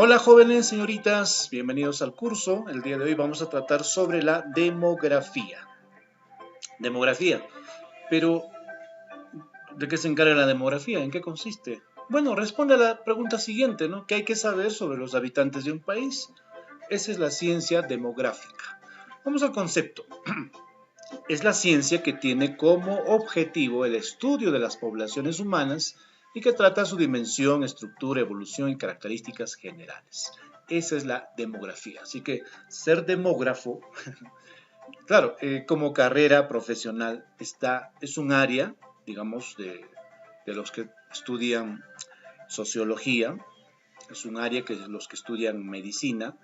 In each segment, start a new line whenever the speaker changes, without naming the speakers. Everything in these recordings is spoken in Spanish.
Hola jóvenes, señoritas, bienvenidos al curso. El día de hoy vamos a tratar sobre la demografía. Demografía, pero ¿de qué se encarga la demografía? ¿En qué consiste? Bueno, responde a la pregunta siguiente, ¿no? ¿Qué hay que saber sobre los habitantes de un país? Esa es la ciencia demográfica. Vamos al concepto. Es la ciencia que tiene como objetivo el estudio de las poblaciones humanas y que trata su dimensión, estructura, evolución y características generales. Esa es la demografía. Así que ser demógrafo, claro, como carrera profesional es un área, digamos, de los que estudian sociología, es un área que los que estudian medicina,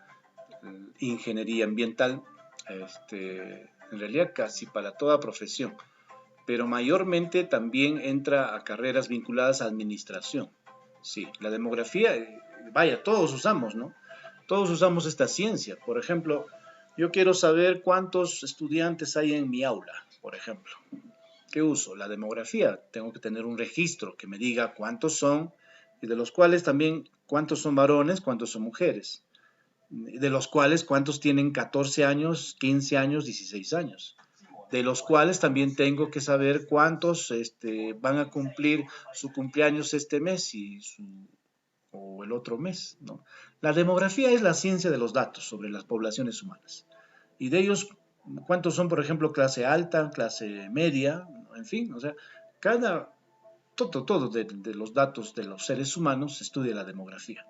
ingeniería ambiental, en realidad casi para toda profesión, pero mayormente también entra a carreras vinculadas a administración. Sí, la demografía, vaya, todos usamos, ¿no? Todos usamos esta ciencia. Por ejemplo, yo quiero saber cuántos estudiantes hay en mi aula, por ejemplo. ¿Qué uso? La demografía. Tengo que tener un registro que me diga cuántos son y de los cuales también cuántos son varones, cuántos son mujeres, de los cuales cuántos tienen 14 años, 15 años, 16 años, de los cuales también tengo que saber cuántos van a cumplir su cumpleaños este mes o el otro mes, ¿no? La demografía es la ciencia de los datos sobre las poblaciones humanas. Y de ellos, ¿cuántos son, por ejemplo, clase alta, clase media? En fin, o sea, todo de los datos de los seres humanos se estudia la demografía,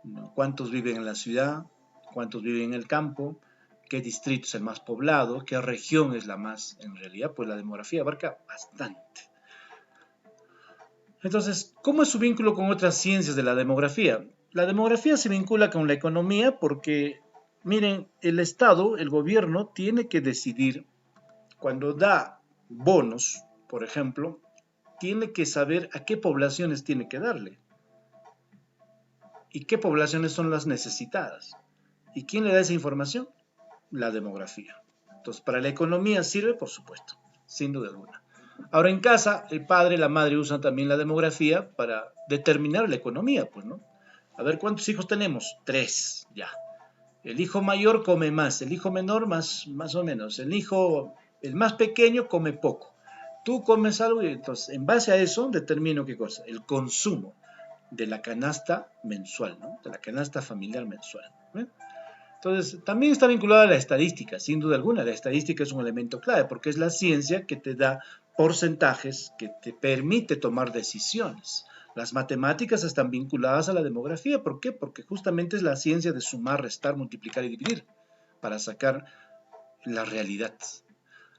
¿no? ¿Cuántos viven en la ciudad? ¿Cuántos viven en el campo? ¿Qué distrito es el más poblado? ¿Qué región es la más? En realidad, pues la demografía abarca bastante. Entonces, ¿cómo es su vínculo con otras ciencias de la demografía? La demografía se vincula con la economía porque, miren, el Estado, el gobierno, tiene que decidir, cuando da bonos, por ejemplo, tiene que saber a qué poblaciones tiene que darle y qué poblaciones son las necesitadas. ¿Y quién le da esa información? La demografía. Entonces, para la economía sirve, por supuesto, sin duda alguna. Ahora, en casa, el padre y la madre usan también la demografía para determinar la economía, pues, ¿no? A ver, ¿cuántos hijos tenemos? 3, ya. El hijo mayor come más, el hijo menor más o menos. El más pequeño come poco. Tú comes algo y entonces, en base a eso, determino qué cosa. El consumo de la canasta mensual, ¿no? De la canasta familiar mensual. ¿Eh? Entonces, también está vinculada a la estadística, sin duda alguna. La estadística es un elemento clave porque es la ciencia que te da porcentajes, que te permite tomar decisiones. Las matemáticas están vinculadas a la demografía. ¿Por qué? Porque justamente es la ciencia de sumar, restar, multiplicar y dividir para sacar la realidad.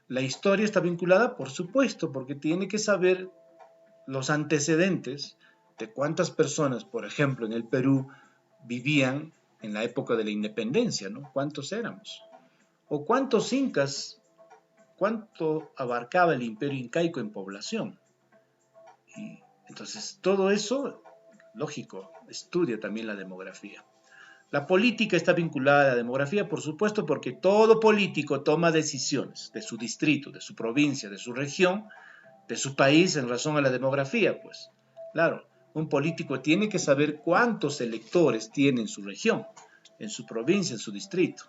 La historia está vinculada, por supuesto, porque tiene que saber los antecedentes de cuántas personas, por ejemplo, en el Perú vivían en la época de la independencia, ¿no? ¿Cuántos éramos? O cuántos incas, cuánto abarcaba el imperio incaico en población. Y entonces, todo eso, lógico, estudia también la demografía. La política está vinculada a la demografía, por supuesto, porque todo político toma decisiones de su distrito, de su provincia, de su región, de su país en razón a la demografía, pues. Claro, un político tiene que saber cuántos electores tiene en su región, en su provincia, en su distrito.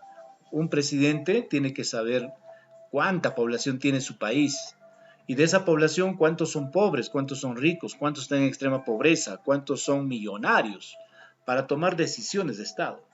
Un presidente tiene que saber cuánta población tiene su país. Y de esa población, cuántos son pobres, cuántos son ricos, cuántos están en extrema pobreza, cuántos son millonarios, para tomar decisiones de Estado.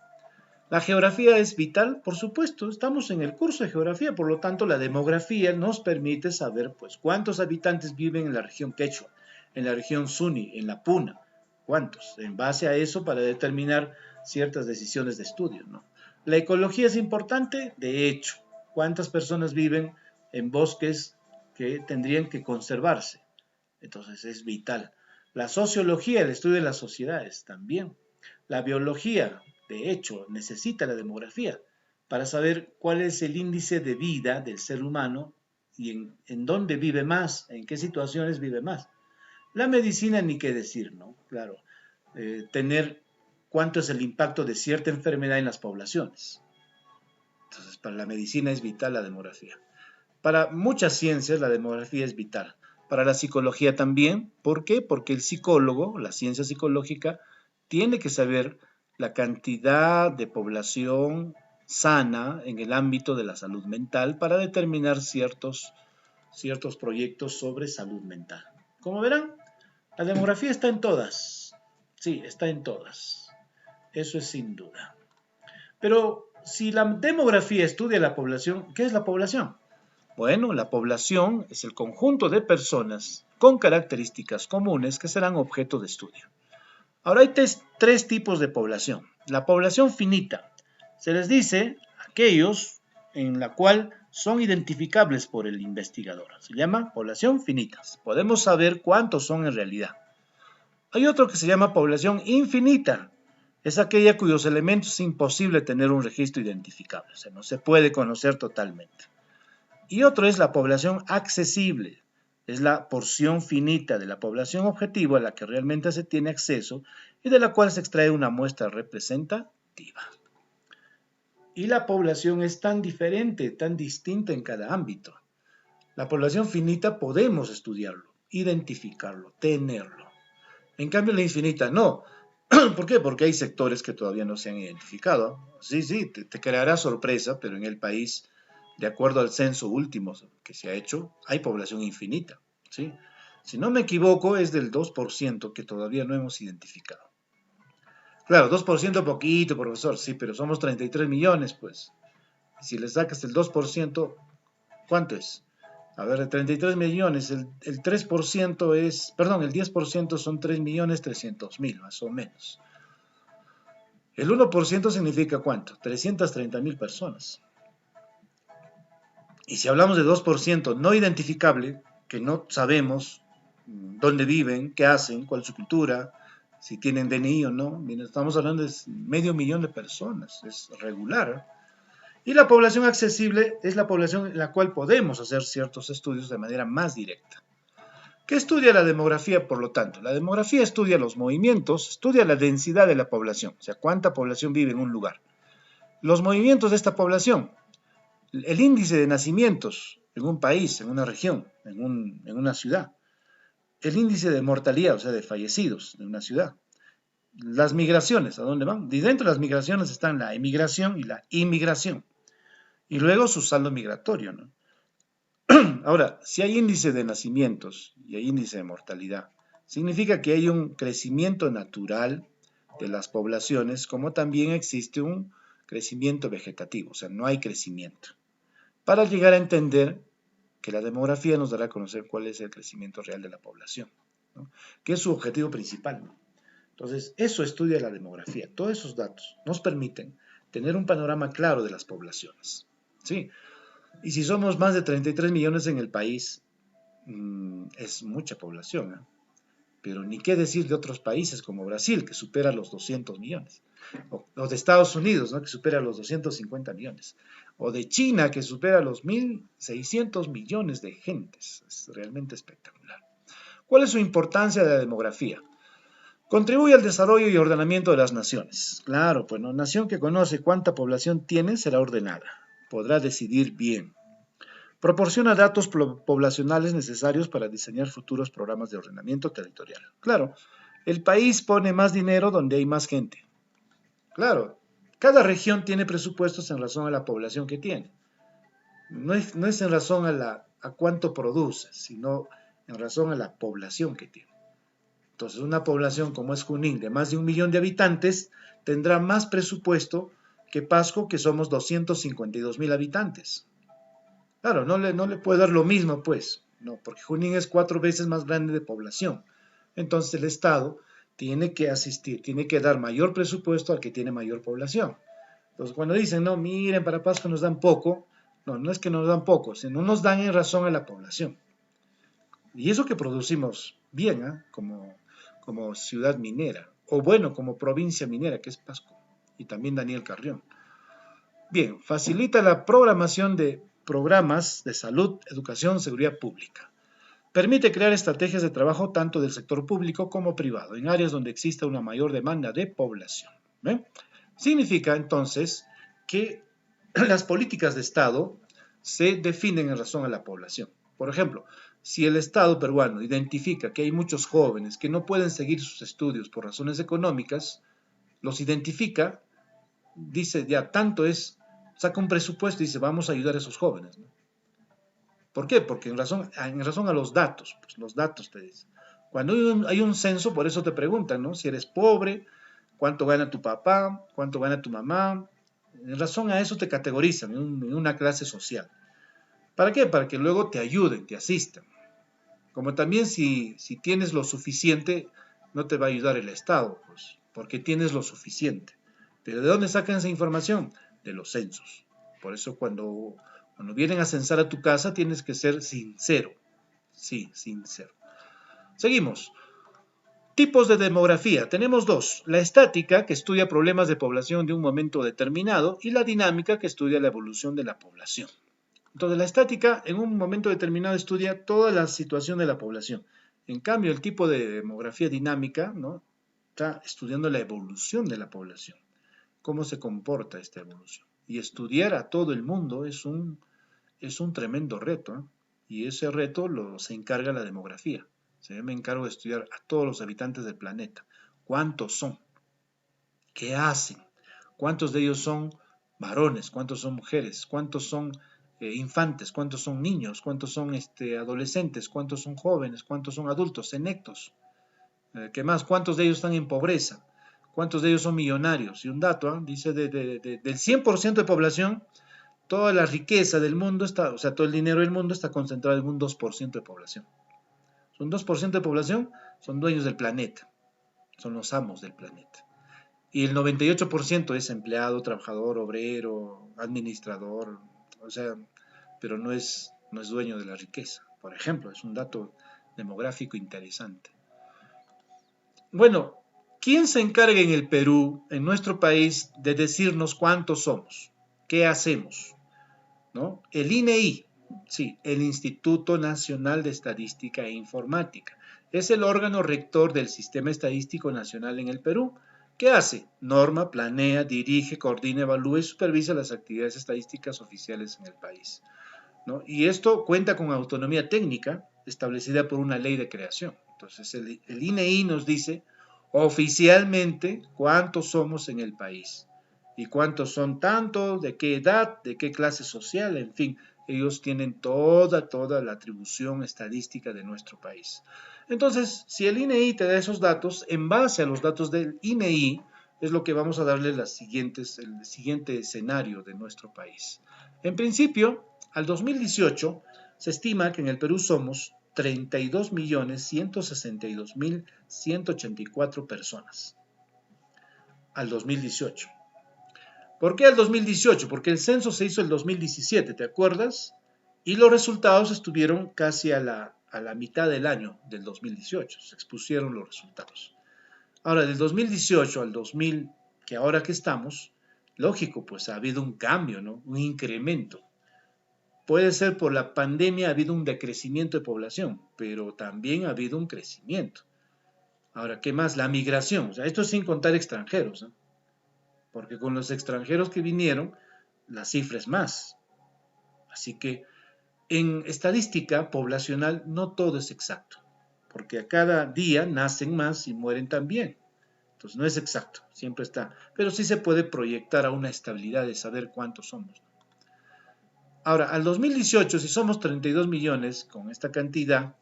La geografía es vital, por supuesto, estamos en el curso de geografía, por lo tanto la demografía nos permite saber pues cuántos habitantes viven en la región Quechua, en la región Suni, en la Puna, cuántos, en base a eso para determinar ciertas decisiones de estudio, ¿no? La ecología es importante, de hecho, cuántas personas viven en bosques que tendrían que conservarse, entonces es vital. La sociología, el estudio de las sociedades también. La biología, de hecho, necesita la demografía para saber cuál es el índice de vida del ser humano y en dónde vive más, en qué situaciones vive más. La medicina ni qué decir, ¿no? Claro, tener cuánto es el impacto de cierta enfermedad en las poblaciones. Entonces, para la medicina es vital la demografía. Para muchas ciencias la demografía es vital. Para la psicología también. ¿Por qué? Porque el psicólogo, la ciencia psicológica, tiene que saber la cantidad de población sana en el ámbito de la salud mental para determinar ciertos proyectos sobre salud mental. Como verán, la demografía está en todas. Sí, está en todas. Eso es sin duda. Pero si la demografía estudia la población, ¿qué es la población? Bueno, la población es el conjunto de personas con características comunes que serán objeto de estudio. Ahora hay tres tipos de población. La población finita, se les dice aquellos en la cual son identificables por el investigador. Se llama población finitas. Podemos saber cuántos son en realidad. Hay otro que se llama población infinita. Es aquella cuyos elementos es imposible tener un registro identificable. O sea, no se puede conocer totalmente. Y otro es la población accesible. Es la porción finita de la población objetivo a la que realmente se tiene acceso y de la cual se extrae una muestra representativa. Y la población es tan diferente, tan distinta en cada ámbito. La población finita podemos estudiarlo, identificarlo, tenerlo. En cambio la infinita no. ¿Por qué? Porque hay sectores que todavía no se han identificado. Sí, te creará sorpresa, pero en el país, de acuerdo al censo último que se ha hecho, hay población infinita. ¿Sí? Si no me equivoco, es del 2% que todavía no hemos identificado. Claro, 2% poquito, profesor, sí, pero somos 33 millones, pues. Si le sacas el 2%, ¿cuánto es? A ver, de 33 millones, el 3% es, perdón, el 10% son 3.300.000, más o menos. El 1% significa ¿cuánto? 330.000 personas. Y si hablamos de 2% no identificable, que no sabemos dónde viven, qué hacen, cuál es su cultura, si tienen DNI o no, estamos hablando de 500.000 de personas, es regular. Y la población accesible es la población en la cual podemos hacer ciertos estudios de manera más directa. ¿Qué estudia la demografía, por lo tanto? La demografía estudia los movimientos, estudia la densidad de la población, o sea, cuánta población vive en un lugar. Los movimientos de esta población, el índice de nacimientos en un país, en una región, en una ciudad, el índice de mortalidad, o sea, de fallecidos en una ciudad, las migraciones, ¿a dónde van? Y dentro de las migraciones están la emigración y la inmigración, y luego su saldo migratorio, ¿no? Ahora, si hay índice de nacimientos y hay índice de mortalidad, significa que hay un crecimiento natural de las poblaciones, como también existe un crecimiento vegetativo, o sea, no hay crecimiento. Para llegar a entender que la demografía nos dará a conocer cuál es el crecimiento real de la población, ¿no? Que es su objetivo principal, ¿no? Entonces, eso estudia la demografía. Todos esos datos nos permiten tener un panorama claro de las poblaciones, ¿sí? Y si somos más de 33 millones en el país, es mucha población, ¿eh? Pero ni qué decir de otros países como Brasil, que supera los 200 millones, o de Estados Unidos, ¿no? Que supera los 250 millones, o de China, que supera los 1.600 millones de gentes. Es realmente espectacular. ¿Cuál es su importancia de la demografía? Contribuye al desarrollo y ordenamiento de las naciones. Claro, pues una nación que conoce cuánta población tiene será ordenada, podrá decidir bien. Proporciona datos poblacionales necesarios para diseñar futuros programas de ordenamiento territorial. Claro, el país pone más dinero donde hay más gente. Claro, cada región tiene presupuestos en razón a la población que tiene. No es en razón a cuánto produce, sino en razón a la población que tiene. Entonces, una población como es Junín, de más de 1 millón de habitantes, tendrá más presupuesto que Pasco, que somos 252.000 habitantes. Claro, no le puede dar lo mismo, pues, no, porque Junín es 4 veces más grande de población. Entonces el Estado tiene que asistir, tiene que dar mayor presupuesto al que tiene mayor población. Entonces cuando dicen, no, miren, para Pasco nos dan poco, no es que nos dan poco, sino nos dan en razón a la población. Y eso que producimos bien, ¿eh? Como ciudad minera, o bueno, como provincia minera, que es Pasco, y también Daniel Carrión. Bien, facilita la programación de programas de salud, educación, seguridad pública. Permite crear estrategias de trabajo tanto del sector público como privado, en áreas donde exista una mayor demanda de población. ¿Ve? Significa entonces que las políticas de Estado se definen en razón a la población. Por ejemplo, si el Estado peruano identifica que hay muchos jóvenes que no pueden seguir sus estudios por razones económicas, los identifica, dice, ya tanto es, saca un presupuesto y dice, vamos a ayudar a esos jóvenes, ¿no? ¿Por qué? Porque en razón a los datos, pues los datos te dicen. Cuando hay un censo, por eso te preguntan, ¿no? Si eres pobre, cuánto gana tu papá, cuánto gana tu mamá. En razón a eso te categorizan en una clase social. ¿Para qué? Para que luego te ayuden, te asistan. Como también si tienes lo suficiente, no te va a ayudar el Estado, pues, porque tienes lo suficiente. ¿Pero de dónde sacan esa información? De los censos. Por eso cuando vienen a censar a tu casa tienes que ser sincero. Sí, sincero. Seguimos. Tipos de demografía. Tenemos dos. La estática, que estudia problemas de población de un momento determinado, y la dinámica, que estudia la evolución de la población. Entonces, la estática en un momento determinado estudia toda la situación de la población. En cambio, el tipo de demografía dinámica, ¿no?, está estudiando la evolución de la población, cómo se comporta esta evolución. Y estudiar a todo el mundo es un tremendo reto, ¿eh? Y ese reto se encarga la demografía. O sea, yo me encargo de estudiar a todos los habitantes del planeta. ¿Cuántos son? ¿Qué hacen? ¿Cuántos de ellos son varones? ¿Cuántos son mujeres? ¿Cuántos son infantes? ¿Cuántos son niños? ¿Cuántos son adolescentes? ¿Cuántos son jóvenes? ¿Cuántos son adultos, senectos? ¿Qué más? ¿Cuántos de ellos están en pobreza? ¿Cuántos de ellos son millonarios? Y un dato, dice, del 100% de población, toda la riqueza del mundo está, o sea, todo el dinero del mundo está concentrado en un 2% de población. Un 2% de población son dueños del planeta, son los amos del planeta. Y el 98% es empleado, trabajador, obrero, administrador, o sea, pero no es dueño de la riqueza. Por ejemplo, es un dato demográfico interesante. Bueno, ¿quién se encarga en el Perú, en nuestro país, de decirnos cuántos somos? ¿Qué hacemos? ¿No? El INEI, sí, el Instituto Nacional de Estadística e Informática. Es el órgano rector del Sistema Estadístico Nacional en el Perú. ¿Qué hace? Norma, planea, dirige, coordina, evalúa y supervisa las actividades estadísticas oficiales en el país, ¿no? Y esto cuenta con autonomía técnica establecida por una ley de creación. Entonces, el INEI nos dice oficialmente cuántos somos en el país y cuántos son tantos, de qué edad, de qué clase social, en fin, ellos tienen toda la atribución estadística de nuestro país. Entonces, si el INEI te da esos datos, en base a los datos del INEI, es lo que vamos a darle el siguiente escenario de nuestro país. En principio, al 2018, se estima que en el Perú somos 32.162.184 personas. Al 2018. ¿Por qué al 2018? Porque el censo se hizo el 2017, ¿te acuerdas? Y los resultados estuvieron casi a la mitad del año del 2018, se expusieron los resultados. Ahora, del 2018 al 2000, que ahora que estamos, lógico, pues ha habido un cambio, ¿no? Un incremento. Puede ser por la pandemia ha habido un decrecimiento de población, pero también ha habido un crecimiento. Ahora, ¿qué más? La migración, o sea, esto sin contar extranjeros, ¿no? Porque con los extranjeros que vinieron, la cifra es más. Así que en estadística poblacional no todo es exacto, porque a cada día nacen más y mueren también. Entonces no es exacto, siempre está. Pero sí se puede proyectar a una estabilidad de saber cuántos somos. Ahora, al 2018, si somos 32 millones con esta cantidad,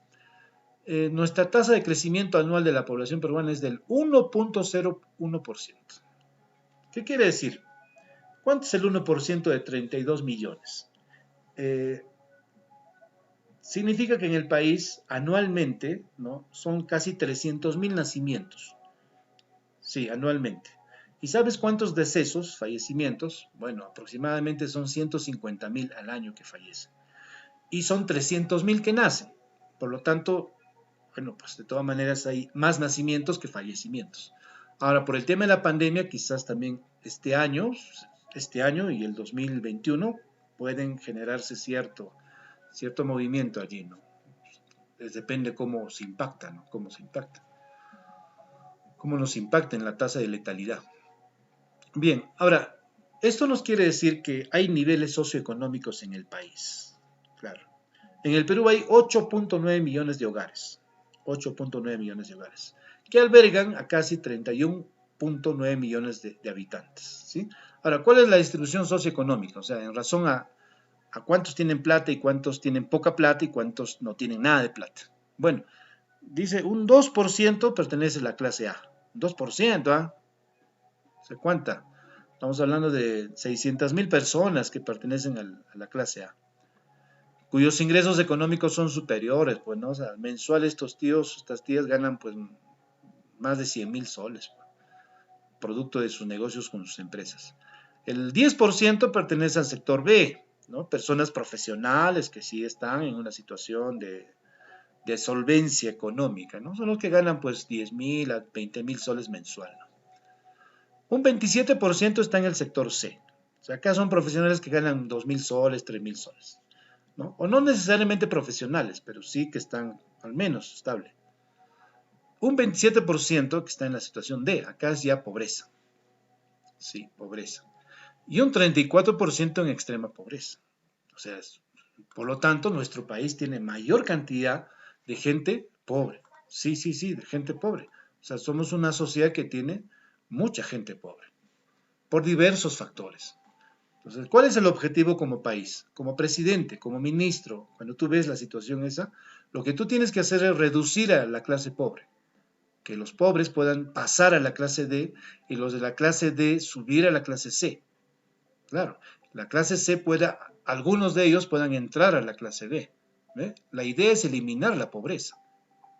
nuestra tasa de crecimiento anual de la población peruana es del 1.01%. ¿Qué quiere decir? ¿Cuánto es el 1% de 32 millones? Significa que en el país anualmente, ¿no?, son casi 300.000 nacimientos. Sí, anualmente. ¿Y sabes cuántos decesos, fallecimientos? Bueno, aproximadamente son 150.000 al año que fallecen. Y son 300.000 que nacen. Por lo tanto, bueno, pues de todas maneras hay más nacimientos que fallecimientos. Ahora, por el tema de la pandemia, quizás también este año y el 2021 pueden generarse cierto movimiento allí, ¿no? Depende cómo se impacta, ¿no? Cómo nos impacta en la tasa de letalidad. Bien, ahora, esto nos quiere decir que hay niveles socioeconómicos en el país. Claro. En el Perú hay 8.9 millones de hogares. 8.9 millones de hogares, que albergan a casi 31 4.9 millones de habitantes, ¿sí? Ahora, ¿cuál es la distribución socioeconómica? O sea, en razón a cuántos tienen plata y cuántos tienen poca plata y cuántos no tienen nada de plata. Bueno, dice un 2% pertenece a la clase A. 2%, ¿ah? O sea, ¿cuánta? Estamos hablando de 600.000 personas que pertenecen a la clase A, cuyos ingresos económicos son superiores, pues, ¿no? O sea, mensual estos tíos, estas tías ganan, pues, más de 100.000 soles, pues, producto de sus negocios con sus empresas. El 10% pertenece al sector B, ¿no? Personas profesionales que sí están en una situación de solvencia económica, ¿no? Son los que ganan, pues, 10.000 a 20.000 soles mensual, ¿no? Un 27% está en el sector C. O sea, acá son profesionales que ganan 2.000 soles, 3.000 soles, ¿no? O no necesariamente profesionales, pero sí que están al menos estable. Un 27% que está en la situación D, acá es ya pobreza. Sí, pobreza. Y un 34% en extrema pobreza. O sea, por lo tanto, nuestro país tiene mayor cantidad de gente pobre. Sí, sí, sí, de gente pobre. O sea, somos una sociedad que tiene mucha gente pobre, por diversos factores. Entonces, ¿cuál es el objetivo como país? Como presidente, como ministro, cuando tú ves la situación esa, lo que tú tienes que hacer es reducir a la clase pobre, que los pobres puedan pasar a la clase D y los de la clase D subir a la clase C. Claro, la clase C pueda, algunos de ellos puedan entrar a la clase B. ¿Ve? La idea es eliminar la pobreza.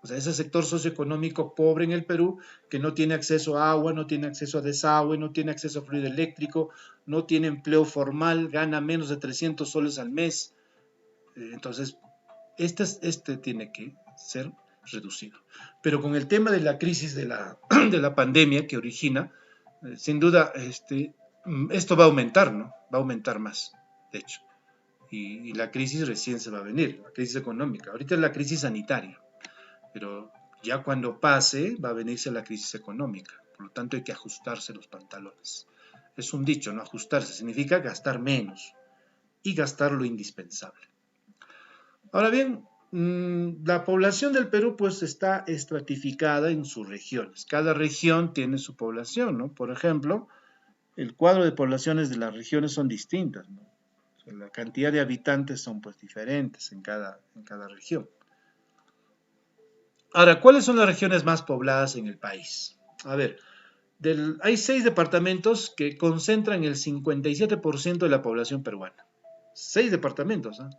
O sea, ese sector socioeconómico pobre en el Perú que no tiene acceso a agua, no tiene acceso a desagüe, no tiene acceso a fluido eléctrico, no tiene empleo formal, gana menos de 300 soles al mes. Entonces, este tiene que ser reducido. Pero con el tema de la crisis de la pandemia que origina, sin duda, esto va a aumentar, ¿no? Va a aumentar más, de hecho. Y la crisis recién se va a venir, la crisis económica. Ahorita es la crisis sanitaria, pero ya cuando pase va a venirse la crisis económica. Por lo tanto, hay que ajustarse los pantalones. Es un dicho, ¿no? Ajustarse significa gastar menos y gastar lo indispensable. Ahora bien, la población del Perú pues está estratificada en sus regiones. Cada región tiene su población, ¿no? Por ejemplo, el cuadro de poblaciones de las regiones son distintas, ¿no? O sea, la cantidad de habitantes son pues diferentes en cada región. Ahora, ¿cuáles son las regiones más pobladas en el país? A ver, hay 6 departamentos que concentran el 57% de la población peruana. 6 departamentos, ¿eh?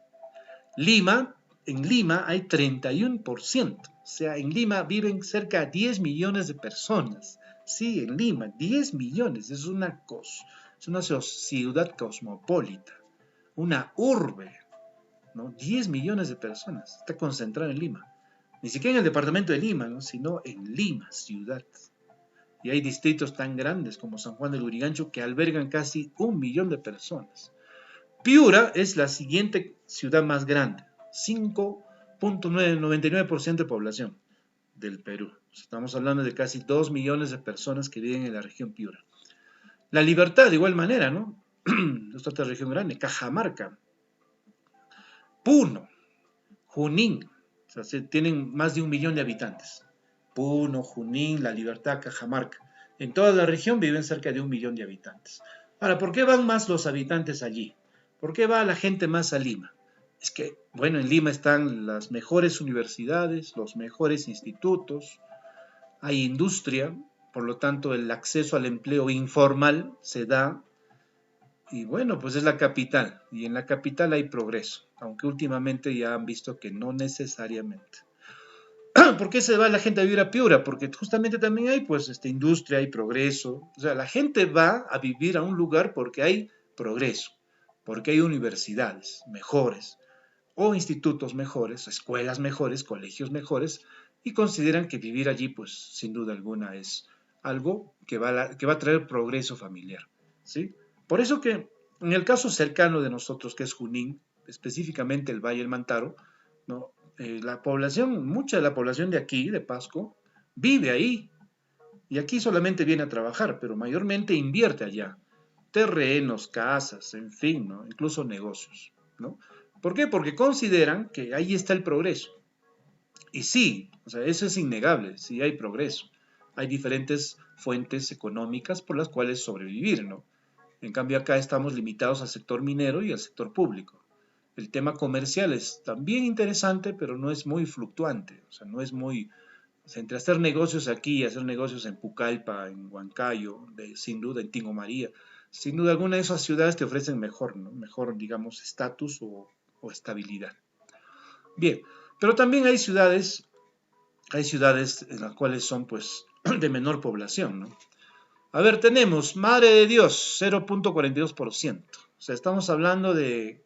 En Lima hay 31%. O sea, en Lima viven cerca de 10 millones de personas. Sí, en Lima, 10 millones. Es una ciudad cosmopolita, una urbe, ¿no? 10 millones de personas. Está concentrada en Lima. Ni siquiera en el departamento de Lima, ¿no? Sino en Lima, ciudad. Y hay distritos tan grandes como San Juan del Lurigancho que albergan casi 1 millón de personas. Piura es la siguiente ciudad más grande, 5.99% de población del Perú. Estamos hablando de casi 2 millones de personas que viven en la región Piura. La Libertad, de igual manera, ¿no? Esta otra región grande, Cajamarca, Puno, Junín, o sea, tienen más de 1 millón de habitantes. Puno, Junín, La Libertad, Cajamarca. En toda la región viven cerca de 1 millón de habitantes. Ahora, ¿por qué van más los habitantes allí? ¿Por qué va la gente más a Lima? Es que, bueno, en Lima están las mejores universidades, los mejores institutos, hay industria, por lo tanto el acceso al empleo informal se da y bueno, pues es la capital y en la capital hay progreso, aunque últimamente ya han visto que no necesariamente. ¿Por qué se va la gente a vivir a Piura? Porque justamente también hay pues industria, hay progreso, o sea, la gente va a vivir a un lugar porque hay progreso, porque hay universidades mejores o institutos mejores, escuelas mejores, colegios mejores, y consideran que vivir allí, pues sin duda alguna es algo que va a traer progreso familiar, ¿sí? Por eso que en el caso cercano de nosotros, que es Junín, específicamente el Valle del Mantaro, ¿no? Mucha de la población de aquí, de Pasco, vive ahí, y aquí solamente viene a trabajar, pero mayormente invierte allá. Terrenos, casas, en fin, ¿no? Incluso negocios, ¿no? ¿Por qué? Porque consideran que ahí está el progreso. Y sí, o sea, eso es innegable, sí hay progreso. hay diferentes fuentes económicas por las cuales sobrevivir, ¿no? En cambio acá estamos limitados al sector minero y al sector público. El tema comercial es también interesante, pero no es muy fluctuante, o sea, no es muy... O sea, entre hacer negocios aquí y hacer negocios en Pucallpa, en Huancayo, sin duda en Tingo María, sin duda alguna de esas ciudades te ofrecen mejor, ¿no? Mejor, digamos, estatus o estabilidad. Bien, pero también hay ciudades en las cuales son pues de menor población, ¿no? A ver, tenemos Madre de Dios, 0.42%. O sea, estamos hablando de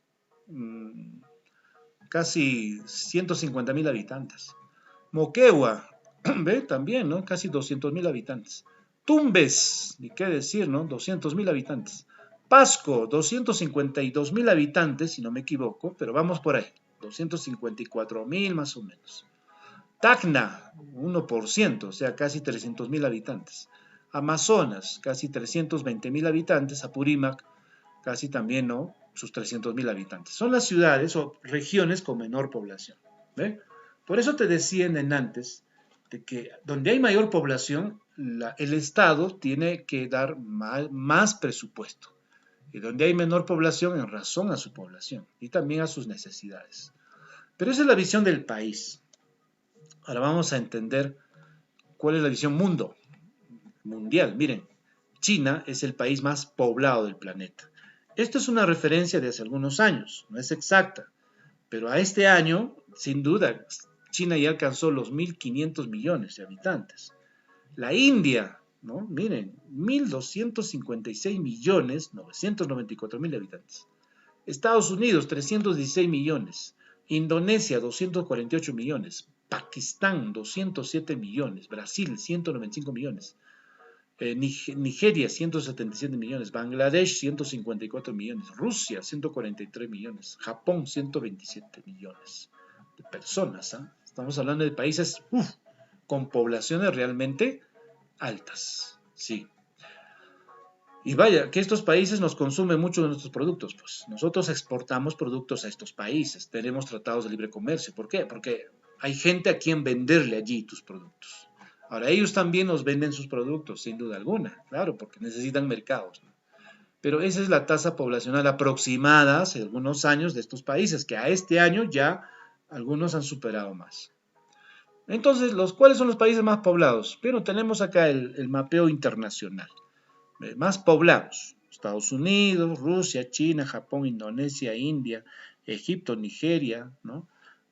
casi 150.000 habitantes. Moquegua, ¿ve? También, ¿no? Casi 200.000 habitantes. Tumbes, ni qué decir, ¿no? 200.000 habitantes. Pasco, 252.000 habitantes, si no me equivoco, pero vamos por ahí. 254.000 más o menos. Tacna, 1%, o sea, casi 300.000 habitantes. Amazonas, casi 320.000 habitantes. Apurímac, casi también, ¿no? Sus 300.000 habitantes. Son las ciudades o regiones con menor población. ¿Ve? Por eso te decía en antes de que donde hay mayor población, el Estado tiene que dar más presupuesto. Y donde hay menor población, en razón a su población y también a sus necesidades. Pero esa es la visión del país. Ahora vamos a entender cuál es la visión mundial. Miren, China es el país más poblado del planeta. Esto es una referencia de hace algunos años, no es exacta, pero a este año, sin duda, China ya alcanzó los 1.500 millones de habitantes. La India, ¿no? Miren, 1.256 millones, 994 mil habitantes. Estados Unidos, 316 millones. Indonesia, 248 millones. Pakistán, 207 millones. Brasil, 195 millones. Nigeria, 177 millones. Bangladesh, 154 millones. Rusia, 143 millones. Japón, 127 millones de personas. ¿Eh? Estamos hablando de países con poblaciones realmente altas. Sí. Y vaya, que estos países nos consumen mucho de nuestros productos. Pues nosotros exportamos productos a estos países. Tenemos tratados de libre comercio. ¿Por qué? Porque hay gente a quien venderle allí tus productos. Ahora, ellos también nos venden sus productos, sin duda alguna. Claro, porque necesitan mercados, ¿no? Pero esa es la tasa poblacional aproximada hace algunos años de estos países, que a este año ya algunos han superado más. Entonces, ¿cuáles son los países más poblados? Pero tenemos acá el mapeo internacional. Más poblados: Estados Unidos, Rusia, China, Japón, Indonesia, India, Egipto, Nigeria, ¿no?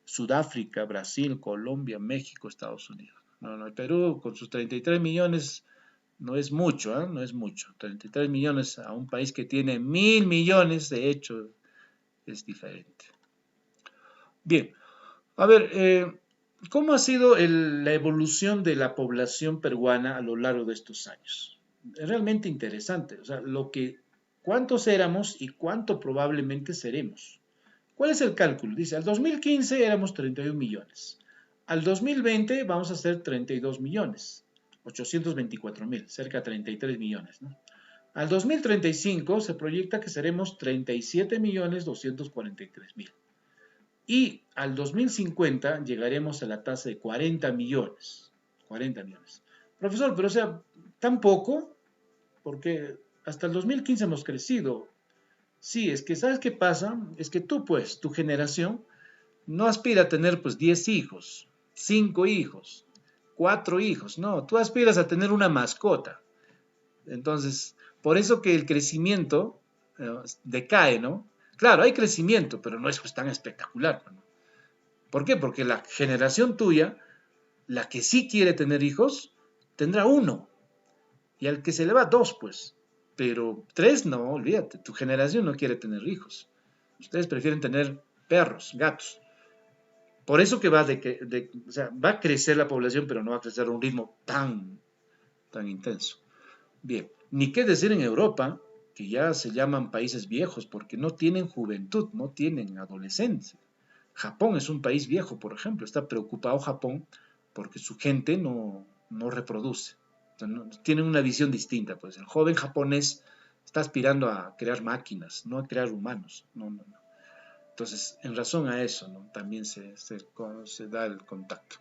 Sudáfrica, Brasil, Colombia, México, Estados Unidos. No, el Perú con sus 33 millones no es mucho, ¿eh? No es mucho. 33 millones a un país que tiene 1.000 millones, de hecho, es diferente. Bien, a ver, ¿cómo ha sido la evolución de la población peruana a lo largo de estos años? Es realmente interesante, o sea, cuántos éramos y cuánto probablemente seremos. ¿Cuál es el cálculo? Dice, al 2015 éramos 31 millones. Al 2020 vamos a ser 32 millones, 824.000, cerca de 33 millones, ¿no? Al 2035 se proyecta que seremos 37 millones 243.000. Y al 2050 llegaremos a la tasa de 40 millones. 40 millones. Profesor, pero o sea, tan poco, porque hasta el 2015 hemos crecido. Sí, es que ¿sabes qué pasa? Es que tú, pues, tu generación no aspira a tener, pues, 10 hijos, 5 hijos, 4 hijos. No, tú aspiras a tener una mascota. Entonces, por eso que el crecimiento decae, ¿no? Claro, hay crecimiento, pero no es pues tan espectacular, ¿no? ¿Por qué? Porque la generación tuya, la que sí quiere tener hijos, tendrá uno. Y al que se le va dos, pues. Pero tres no, olvídate. Tu generación no quiere tener hijos. Ustedes prefieren tener perros, gatos. Por eso que o sea, va a crecer la población, pero no va a crecer a un ritmo tan intenso. Bien, ni qué decir en Europa, que ya se llaman países viejos porque no tienen juventud, no tienen adolescencia. Japón es un país viejo, por ejemplo. Está preocupado Japón porque su gente no reproduce. Tienen una visión distinta. Pues el joven japonés está aspirando a crear máquinas, no a crear humanos. No. Entonces, en razón a eso, ¿no? También se da el contacto.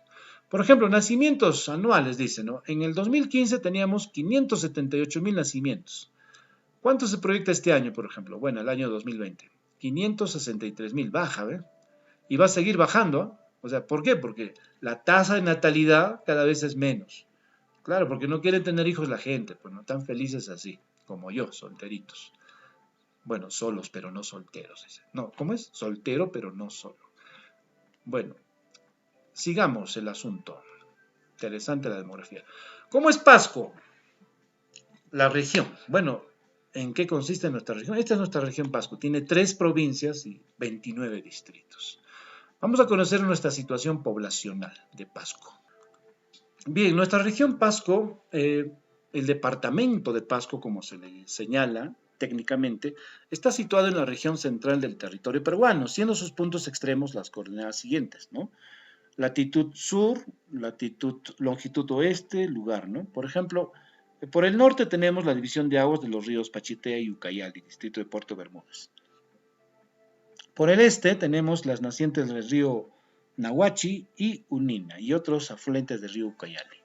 Por ejemplo, nacimientos anuales, dice, ¿no? En el 2015 teníamos 578.000 nacimientos. ¿Cuánto se proyecta este año, por ejemplo? Bueno, el año 2020. 563.000, baja, ¿ve? Y va a seguir bajando, ¿eh? O sea, ¿por qué? Porque la tasa de natalidad cada vez es menos. Claro, porque no quiere tener hijos la gente, pues no tan felices así, como yo, solteritos. Bueno, solos, pero no solteros. Dice. No, ¿cómo es? Soltero, pero no solo. Bueno, sigamos el asunto. Interesante la demografía. ¿Cómo es Pasco? La región. Bueno, ¿en qué consiste nuestra región? Esta es nuestra región Pasco. Tiene 3 provincias y 29 distritos. Vamos a conocer nuestra situación poblacional de Pasco. Bien, nuestra región Pasco, el departamento de Pasco, como se le señala técnicamente, está situado en la región central del territorio peruano, siendo sus puntos extremos las coordenadas siguientes, ¿no? Latitud sur, longitud oeste, lugar, ¿no? Por ejemplo, por el norte tenemos la división de aguas de los ríos Pachitea y Ucayali, distrito de Puerto Bermúdez. Por el este tenemos las nacientes del río Nahuachi y Unina y otros afluentes del río Ucayali.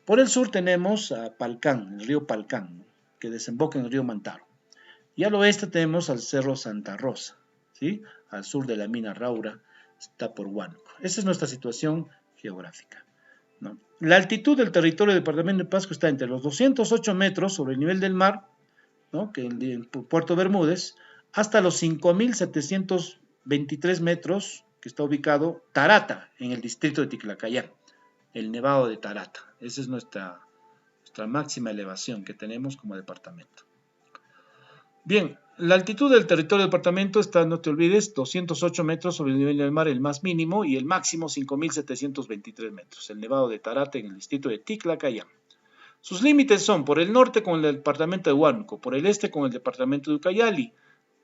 Por el sur tenemos a Palcán, el río Palcán, ¿no? Que desemboca en el río Mantaro. Y al oeste tenemos al cerro Santa Rosa, ¿sí? Al sur de la mina Raura, está por Huánuco. Esa es nuestra situación geográfica, ¿no? La altitud del territorio del departamento de Pasco está entre los 208 metros sobre el nivel del mar, ¿no? Que en Puerto Bermúdez, hasta los 5.723 metros, que está ubicado Tarata, en el distrito de Ticlacayán, el Nevado de Tarata. Esa es nuestra máxima elevación que tenemos como departamento. Bien, la altitud del territorio del departamento está, no te olvides, 208 metros sobre el nivel del mar, el más mínimo, y el máximo 5.723 metros, el Nevado de Tarata en el distrito de Ticlacayán. Sus límites son por el norte con el departamento de Huánuco, por el este con el departamento de Ucayali,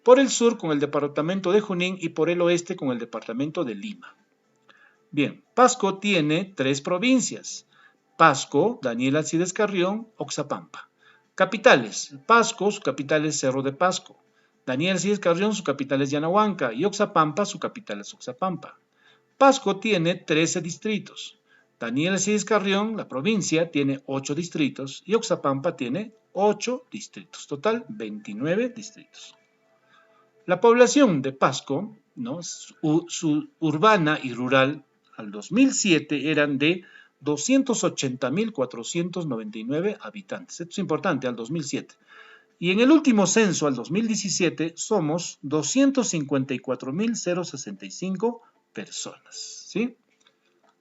por el sur con el departamento de Junín y por el oeste con el departamento de Lima. Bien, Pasco tiene 3 provincias: Pasco, Daniel Alcides Carrión, Oxapampa. Capitales: Pasco, su capital es Cerro de Pasco; Daniel Alcides Carrión, su capital es Yanahuanca; y Oxapampa, su capital es Oxapampa. Pasco tiene 13 distritos. Daniel Alcides Carrión, la provincia, tiene 8 distritos y Oxapampa tiene 8 distritos. Total, 29 distritos. La población de Pasco, ¿no? Su urbana y rural, al 2007 eran de 280.499 habitantes. Esto es importante, al 2007. Y en el último censo, al 2017, somos 254.065 personas, ¿sí?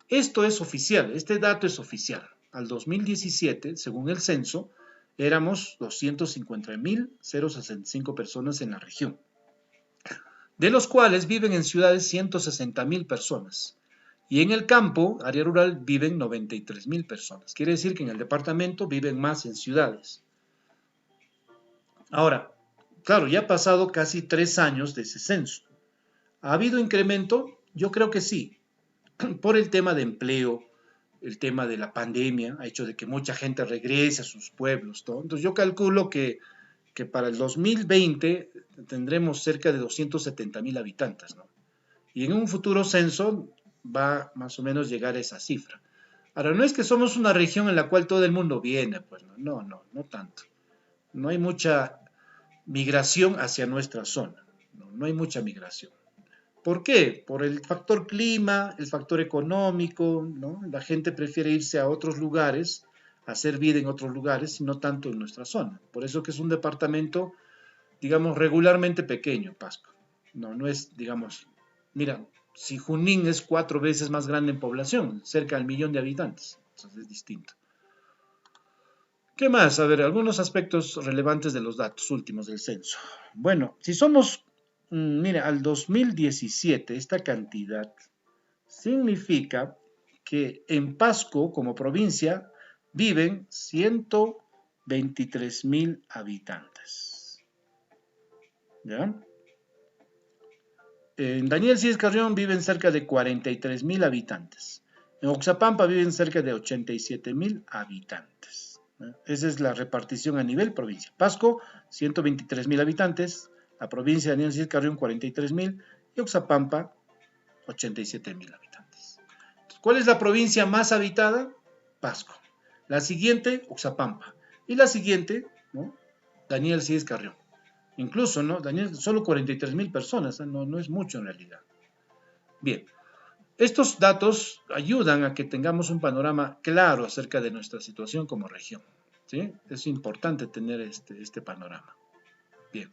Esto es oficial, este dato es oficial. Al 2017, según el censo, éramos 250.065 personas en la región, de los cuales viven en ciudades 160.000 personas. Y en el campo, área rural, viven 93.000 personas. Quiere decir que en el departamento viven más en ciudades. Ahora, claro, ya ha pasado casi 3 años de ese censo. ¿Ha habido incremento? Yo creo que sí, por el tema de empleo, el tema de la pandemia, ha hecho de que mucha gente regrese a sus pueblos, ¿no? Entonces yo calculo que para el 2020 tendremos cerca de 270.000 habitantes, ¿no? Y en un futuro censo va más o menos llegar a esa cifra. Ahora, no es que somos una región en la cual todo el mundo viene, pues no tanto. No hay mucha migración hacia nuestra zona, no hay mucha migración. ¿Por qué? Por el factor clima, el factor económico, ¿no? La gente prefiere irse a otros lugares, hacer vida en otros lugares, y no tanto en nuestra zona. Por eso que es un departamento, digamos, regularmente pequeño, Pasco. No es, digamos, mira, si Junín es 4 veces más grande en población, cerca del 1.000.000 de habitantes, entonces es distinto. ¿Qué más? A ver, algunos aspectos relevantes de los datos últimos del censo. Bueno, si somos, mira, al 2017, esta cantidad significa que en Pasco, como provincia, viven 123.000 habitantes. ¿Ya? En Daniel Cíes Carrión viven cerca de 43.000 habitantes. En Oxapampa viven cerca de 87.000 habitantes. Esa es la repartición a nivel provincia. Pasco, 123.000 habitantes. La provincia de Daniel Cíes Carrión, 43.000. Y Oxapampa, 87.000 habitantes. ¿Cuál es la provincia más habitada? Pasco. La siguiente, Oxapampa. Y la siguiente, ¿no? Daniel Alcides Carrión. Incluso, ¿no? Daniel, solo 43,000 personas, no es mucho en realidad. Bien, estos datos ayudan a que tengamos un panorama claro acerca de nuestra situación como región, ¿sí? Es importante tener este panorama. Bien.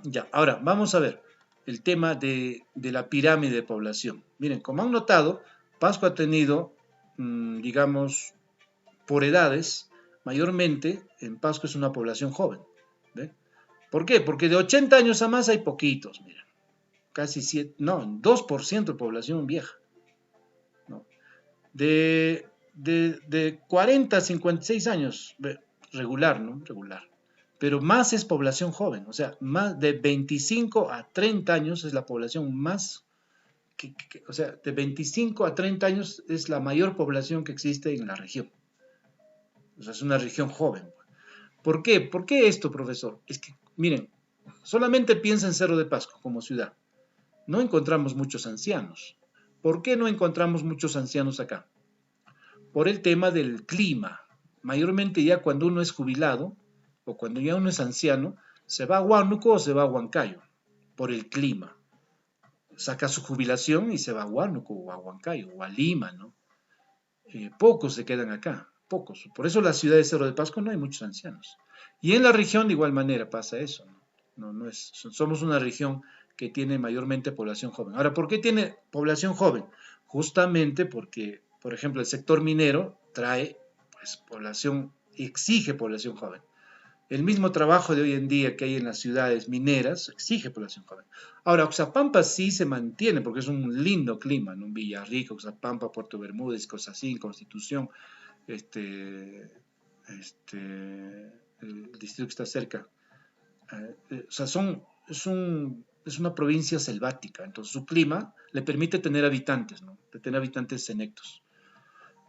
Ya, ahora vamos a ver el tema de la pirámide de población. Miren, como han notado, Pasco ha tenido, digamos, por edades, mayormente en Pasco es una población joven. ¿Ve? ¿Por qué? Porque de 80 años a más hay poquitos, miren, casi 7, no, 2% de población vieja. ¿No? De 40 a 56 años, regular, ¿no? Regular. Pero más es población joven, o sea, más de 25 a 30 años es la población más, o sea, de 25 a 30 años es la mayor población que existe en la región. O sea, es una región joven. ¿Por qué? ¿Por qué esto, profesor? Es que, miren, solamente piensa en Cerro de Pasco como ciudad. No encontramos muchos ancianos. ¿Por qué no encontramos muchos ancianos acá? Por el tema del clima. Mayormente ya cuando uno es jubilado o cuando ya uno es anciano, se va a Huánuco o se va a Huancayo por el clima. Saca su jubilación y se va a Huánuco o a Huancayo o a Lima, ¿no? Pocos se quedan acá, pocos. Por eso la ciudad de Cerro de Pasco no hay muchos ancianos. Y en la región de igual manera pasa eso, ¿no? Somos una región que tiene mayormente población joven. Ahora, ¿por qué tiene población joven? Justamente porque, por ejemplo, el sector minero trae, pues, población, exige población joven. El mismo trabajo de hoy en día que hay en las ciudades mineras exige población joven. Ahora, Oxapampa sí se mantiene porque es un lindo clima, ¿no? Villarrica, Oxapampa, Puerto Bermúdez, Cosacín, Constitución, el distrito que está cerca. O sea, es una provincia selvática, entonces su clima le permite tener habitantes, ¿no? De tener habitantes selectos.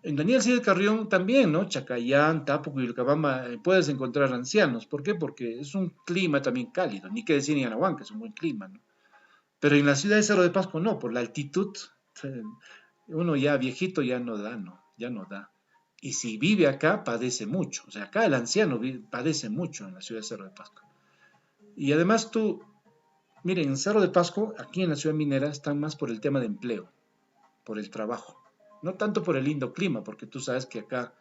En Daniel Alcides Carrión también, ¿no? Chacayán, Tapuco y Vilcabamba puedes encontrar ancianos. ¿Por qué? Porque es un clima también cálido. Ni que decir en Anahuanca, que es un buen clima, ¿no? Pero en la ciudad de Cerro de Pasco no, por la altitud. Uno ya viejito ya no da, ¿no? Ya no da. Y si vive acá, padece mucho. O sea, acá el anciano padece mucho en la ciudad de Cerro de Pasco. Y además miren, en Cerro de Pasco, aquí en la ciudad minera, están más por el tema de empleo, por el trabajo. No tanto por el lindo clima, porque tú sabes que acá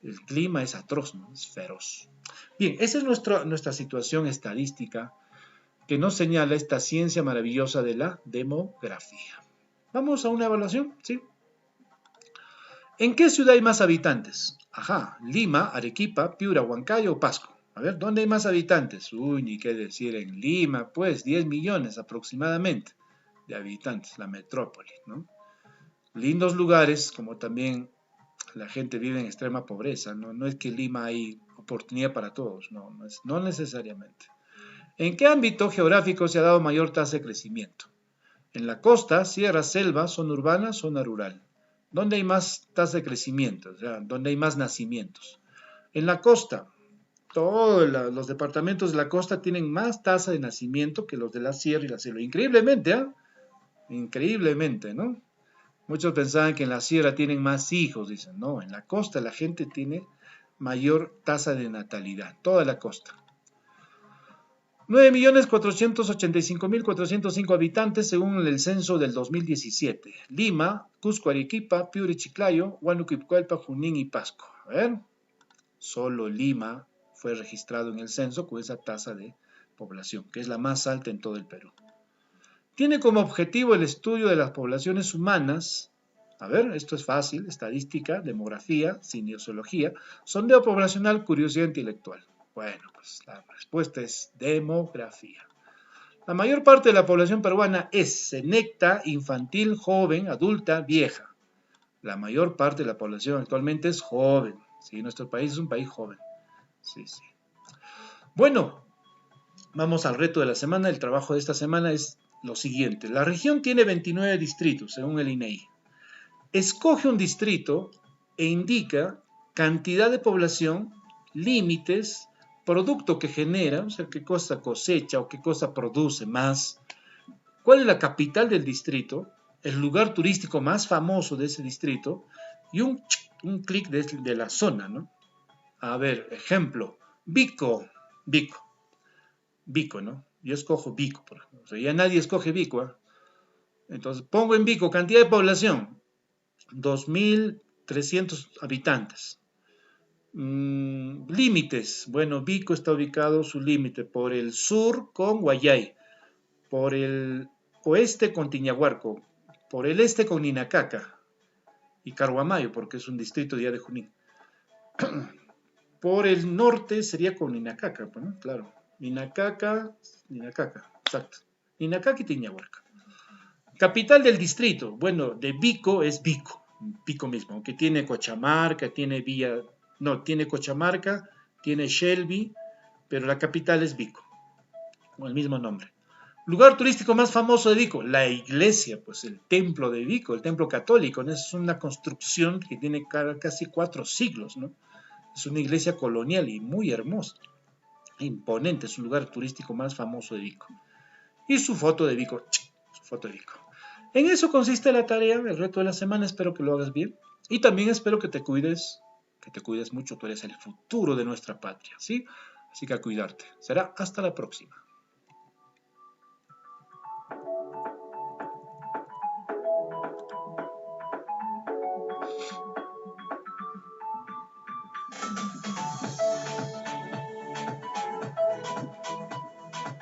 el clima es atroz, ¿no? Es feroz. Bien, esa es nuestra situación estadística que nos señala esta ciencia maravillosa de la demografía. ¿Vamos a una evaluación? ¿Sí? ¿En qué ciudad hay más habitantes? Ajá, Lima, Arequipa, Piura, Huancayo o Pasco. A ver, ¿dónde hay más habitantes? Uy, ni qué decir en Lima, pues 10 millones aproximadamente de habitantes, la metrópoli, ¿no? Lindos lugares, como también la gente vive en extrema pobreza, ¿no? No es que en Lima hay oportunidad para todos, no necesariamente. ¿En qué ámbito geográfico se ha dado mayor tasa de crecimiento? En la costa, sierra, selva, zona urbana, zona rural. ¿Dónde hay más tasa de crecimiento? O sea, ¿dónde hay más nacimientos? En la costa, todos los departamentos de la costa tienen más tasa de nacimiento que los de la sierra y la selva. Increíblemente, ¿eh? Increíblemente, ¿no? Muchos pensaban que en la sierra tienen más hijos, dicen. No, en la costa la gente tiene mayor tasa de natalidad, toda la costa. 9.485.405 habitantes según el censo del 2017. Lima, Cusco, Arequipa, Piura y Chiclayo, Huánuco, Pucallpa, Junín y Pasco. A ver, solo Lima fue registrado en el censo con esa tasa de población, que es la más alta en todo el Perú. Tiene como objetivo el estudio de las poblaciones humanas. A ver, esto es fácil: estadística, demografía, cinesiología, sondeo poblacional, curiosidad intelectual. Bueno, pues la respuesta es demografía. La mayor parte de la población peruana es senecta, infantil, joven, adulta, vieja. La mayor parte de la población actualmente es joven. Sí, nuestro país es un país joven. Sí, sí. Bueno, vamos al reto de la semana. El trabajo de esta semana es lo siguiente. La región tiene 29 distritos, según el INEI. Escoge un distrito e indica cantidad de población, límites, producto que genera, o sea, qué cosa cosecha o qué cosa produce más, cuál es la capital del distrito el lugar turístico más famoso de ese distrito y un clic de la zona, ¿no? A ver, ejemplo, Vico, Vico, Vico, ¿no? Yo escojo Vico, por ejemplo. O sea, ya nadie escoge Vico, ¿eh? Entonces pongo en Vico cantidad de población, 2.300 habitantes. Límites, bueno, Vico está ubicado su límite por el sur con Guayay, por el oeste con Tiñahuarco, por el este con Ninacaca y Carhuamayo, porque es un distrito ya de Junín. Por el norte sería con Ninacaca, ¿no? Claro. Ninacaca, exacto. Ninacaca y Tiñahuarca. Capital del distrito, bueno, de Vico es Vico, Vico mismo, aunque tiene Cochamarca, tiene Villa, no, tiene Cochamarca, tiene Shelby, pero la capital es Vico, con el mismo nombre. Lugar turístico más famoso de Vico, la iglesia, pues el templo de Vico, el templo católico, ¿no? Es una construcción que tiene casi 4 siglos, ¿no? Es una iglesia colonial y muy hermosa, imponente, es un lugar turístico más famoso de Vico. Y su foto de Vico, su foto de Vico. En eso consiste la tarea, el reto de la semana, espero que lo hagas bien. Y también espero que te cuides mucho, tú eres el futuro de nuestra patria, ¿sí? Así que a cuidarte. Será hasta la próxima.